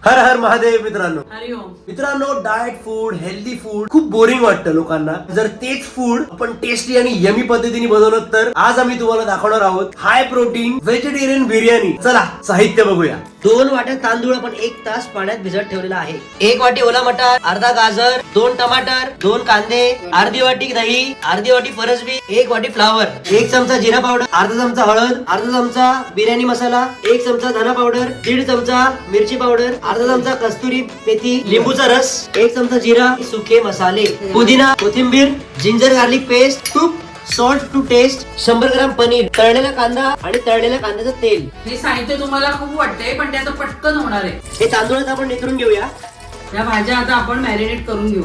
हर हर महादेव मित्रांनो. हरिओम. मित्रांनो, diet food, healthy food खूप बोरिंग वाटतं लोकांना. जर तेच फूड आपण टेस्टी आणि यमी पद्धतीने बनवलं तर आज आम्ही तुम्हाला दाखवणार आहोत हाय प्रोटीन व्हेजिटेरियन बिर्याणी. चला साहित्य बघूया. 2 वाट्या तांदूळ आपण 1 तास पाण्यात भिजत ठेवलेला आहे. 1 वाटी ओला मटार, अर्धा गाजर, 2 टमाटर, 2 कांदे, अर्धी वाटी दही, अर्धी वाटी फरसबी, 1 वाटी फ्लावर, 1 चमचा जिरा पावडर, अर्धा चमचा हळद, अर्धा चमचा बिर्याणी मसाला, 1 चमचा धना पावडर, 1.5 चमचा मिरची पावडर, अर्धा चमचा कस्तुरी मेथी, लिंबूचा रस, 1 चमचा जिरा, सुके मसाले, पुदिना, कोथिंबीर, जिंजर गार्लिक पेस्ट, तूप, सॉल्ट टू टेस्ट, 100 ग्राम पनीर, तळलेला कांदा आणि तळलेल्या कांद्याचं तेल. हे साहित्य तुम्हाला खूप वाटतंय पण ते आता पटकन होणार आहे. हे तांदूळ आपण निथरून घेऊया. या भाज्या आता आपण मॅरिनेट करून घेऊ.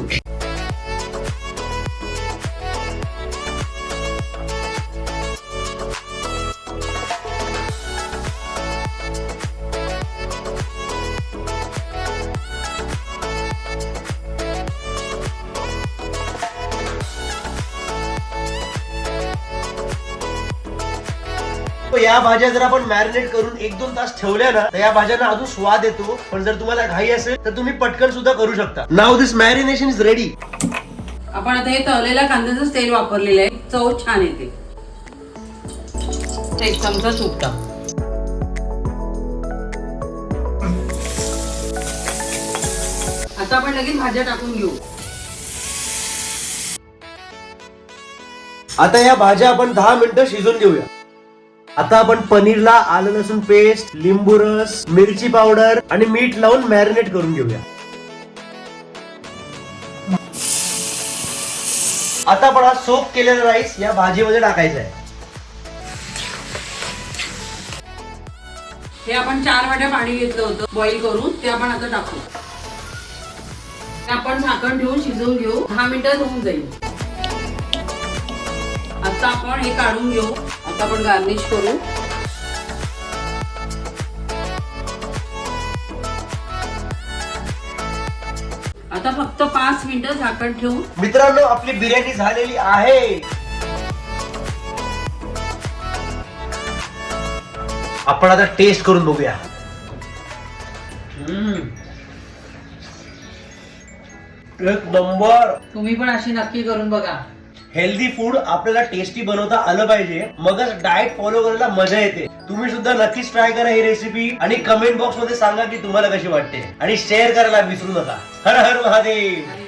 या भाज्या जर आपण मॅरिनेट करून 1-2 तास ठेवल्या ना तर या भाज्यांना अजून स्वाद येतो. पण जर तुम्हाला घाई असेल तर तुम्ही पटकन सुद्धा करू शकता. Now this marination is ready. आपण आता हे तळलेल्या कांद्याचं तेल वापरलेलं आहे. चव छान येते. 1 चमचा तूप टाक. आता आपण लगेच भाज्या टाकून घेऊ. आता या भाज्या आपण 10 मिनिटं शिजून घेऊया. आता आपण पनीरला आलं लसूण पेस्ट, लिंबू रस, मिरची पावडर आणि मीठ लावून मॅरिनेट करून घेऊया. आता आपण हा सोक केलेला राईस या भाजीमध्ये टाकायचा आहे. हे आपण 4 वाट्या पाणी घेतलं होतं बॉईल करून, ते आपण आता टाकू. ते आपण झाकण ठेवून शिजवून घेऊ. 10 मिनिटात होऊन जाईल. आता आपण हे काढून घेऊ. आता आपण गार्निश करू. आता फक्त 5 मिनिटं झाकण ठेवून. मित्रांनो, आपली बिर्याणी झालेली आहे. आपण आता टेस्ट करून बघूया. एक नंबर. तुम्ही पण अशी नक्की करून बघा. हेल्दी फूड आपल्याला टेस्टी बनवता आलं पाहिजे, मगच डाएट फॉलो करायला मजा येते. तुम्ही सुद्धा नक्कीच ट्राय करा ही रेसिपी आणि कमेंट बॉक्स मध्ये सांगा की तुम्हाला कशी वाटते आणि शेअर करायला विसरू नका. हर हर महादेव.